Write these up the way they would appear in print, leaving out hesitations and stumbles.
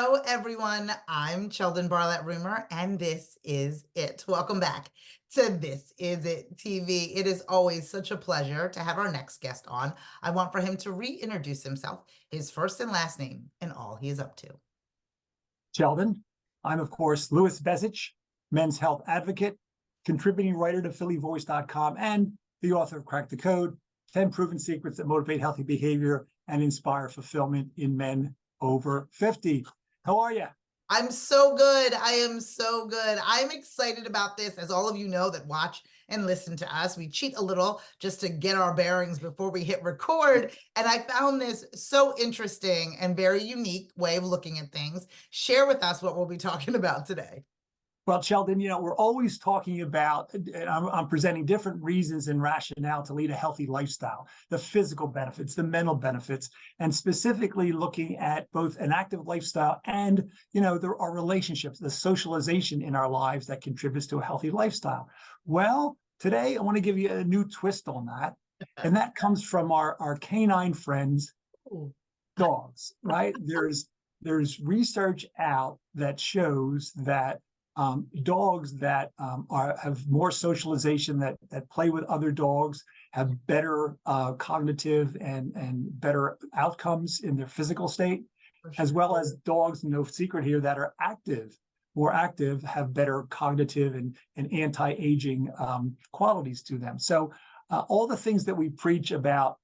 Hello, everyone. I'm Sheldon Barlett-Rumer, and this is it. Welcome back to This Is It TV. It is always such a pleasure to have our next guest on. I want for him to reintroduce himself, his first and last name, and all he is up to. Sheldon. I'm, of course, Louis Bezich, men's health advocate, contributing writer to phillyvoice.com, and the author of Crack the Code, 10 Proven Secrets that Motivate Healthy Behavior and Inspire Fulfillment in Men Over 50. How are you? I'm so good. I am so good. I'm excited about this. As all of you know that watch and listen to us, we cheat a little just to get our bearings before we hit record. And I found this so interesting and very unique way of looking at things. Share with us what we'll be talking about today. Well, Sheldon, we're always talking about, and I'm presenting different reasons and rationale to lead a healthy lifestyle, the physical benefits, the mental benefits, and specifically looking at both an active lifestyle and, our relationships, the socialization in our lives that contributes to a healthy lifestyle. Well, today I want to give you a new twist on that. And that comes from our canine friends, dogs, right? There's research out that shows that dogs that have more socialization, that play with other dogs, have better cognitive and better outcomes in their physical state, as well as dogs, no secret here, that are more active, have better cognitive and anti-aging qualities to them. So all the things that we preach about,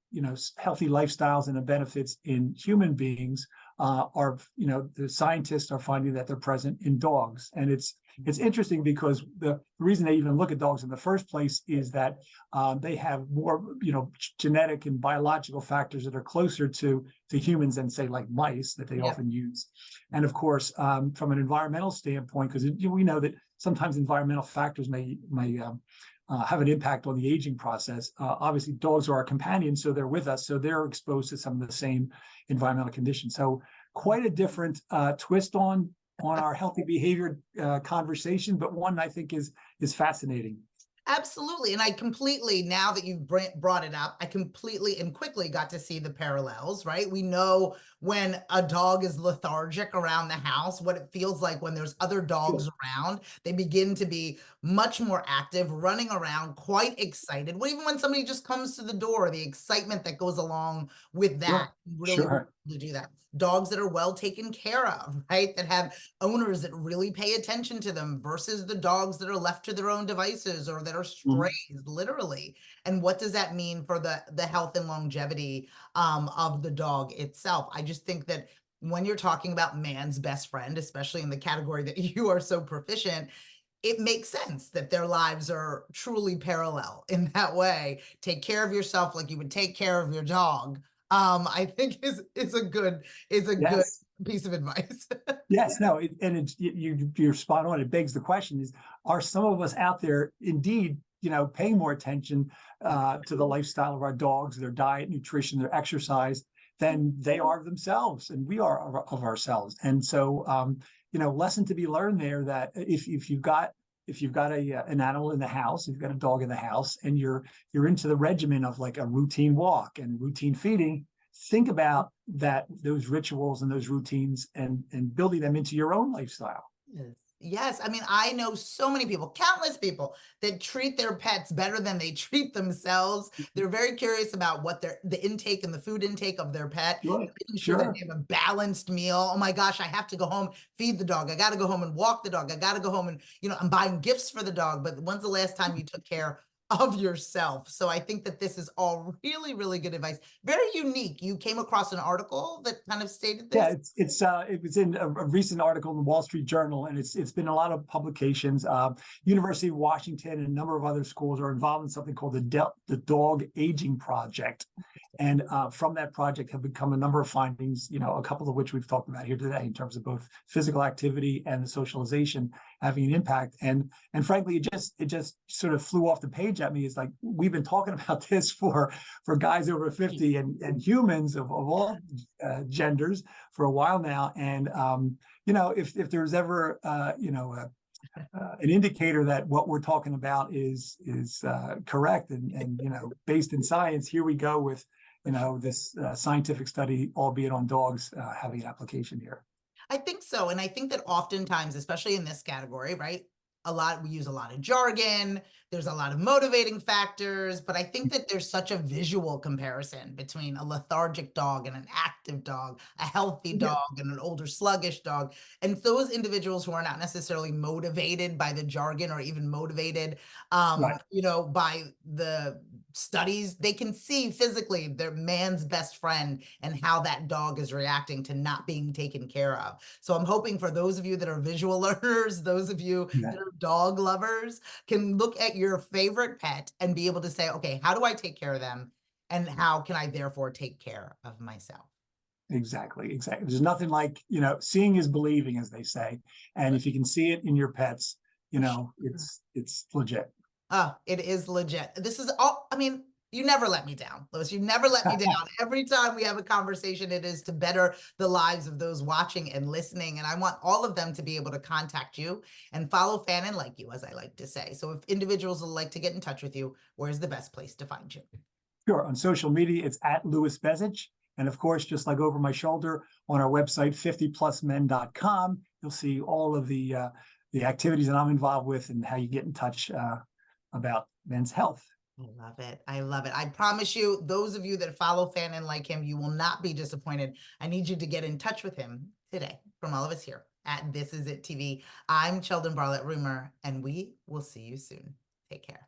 healthy lifestyles and the benefits in human beings are, the scientists are finding that they're present in dogs. And it's interesting because the reason they even look at dogs in the first place is that they have more, genetic and biological factors that are closer to humans than, say, like mice that they often use. And of course, from an environmental standpoint, because we know that sometimes environmental factors may have an impact on the aging process. Obviously, dogs are our companions, so they're with us, so they're exposed to some of the same environmental conditions. So quite a different twist on our healthy behavior conversation, but one I think is fascinating. Absolutely. And I completely, now that you've brought it up, I completely and quickly got to see the parallels, right? We know when a dog is lethargic around the house, what it feels like when there's other dogs around. They begin to be much more active, running around, quite excited. Well, even when somebody just comes to the door, the excitement that goes along with that, really to do that. Dogs that are well taken care of, right? That have owners that really pay attention to them versus the dogs that are left to their own devices or that are strays, literally. And what does that mean for the health and longevity of the dog itself? I just think that when you're talking about man's best friend, especially in the category that you are so proficient, it makes sense that their lives are truly parallel in that way. Take care of yourself like you would take care of your dog. I think is a good piece of advice. Yes, no, you're spot on. It begs the question: are some of us out there indeed, paying more attention to the lifestyle of our dogs, their diet, nutrition, their exercise, than they are themselves, and we are of ourselves? And so, lesson to be learned there, that if you've got an animal in the house, you've got a dog in the house, and you're into the regimen of like a routine walk and routine feeding, think about those rituals and those routines and building them into your own lifestyle. Yes. I mean, I know so many people, countless people, that treat their pets better than they treat themselves. They're very curious about what the intake and the food intake of their pet, making sure that they have a balanced meal. Oh my gosh, I have to go home, feed the dog. I got to go home and walk the dog. I got to go home and, I'm buying gifts for the dog. But when's the last time you took care of yourself? So I think that this is all really, really good advice. Very unique. You came across an article that kind of stated this. Yeah, it was in a recent article in the Wall Street Journal, and it's been a lot of publications. University of Washington and a number of other schools are involved in something called the Dog Aging Project. And from that project have become a number of findings, a couple of which we've talked about here today, in terms of both physical activity and the socialization having an impact. And frankly, it just sort of flew off the page at me. It's like, we've been talking about this for guys over 50 and humans of all genders for a while now. And if there's ever an indicator that what we're talking about is correct and based in science, here we go with this scientific study, albeit on dogs, having an application here. I think so. And I think that oftentimes, especially in this category, right? We use a lot of jargon, there's a lot of motivating factors, but I think that there's such a visual comparison between a lethargic dog and an active dog, a healthy Yeah, dog and an older sluggish dog. And those individuals who are not necessarily motivated by the jargon or even motivated, right. by the studies, they can see physically their man's best friend and how that dog is reacting to not being taken care of. So I'm hoping for those of you that are visual learners, those of you Yeah, that are dog lovers, can look at your favorite pet and be able to say, okay, how do I take care of them? And how can I therefore take care of myself? exactly, exactly. There's nothing like, seeing is believing, as they say. And if you can see it in your pets, For sure. it's legit. Oh, it is legit. This is all, I mean, you never let me down, Louis. You never let me down. Every time we have a conversation, it is to better the lives of those watching and listening. And I want all of them to be able to contact you and follow Fan and like you, as I like to say. So if individuals would like to get in touch with you, where's the best place to find you? Sure. On social media, it's at Louis Bezich. And of course, just like over my shoulder on our website, 50plusmen.com, you'll see all of the activities that I'm involved with and how you get in touch about men's health. I love it. I love it. I promise you, those of you that follow Fan and like him, you will not be disappointed. I need you to get in touch with him today from all of us here at This Is It TV. I'm Sheldon Barlett Rumor, and we will see you soon. Take care.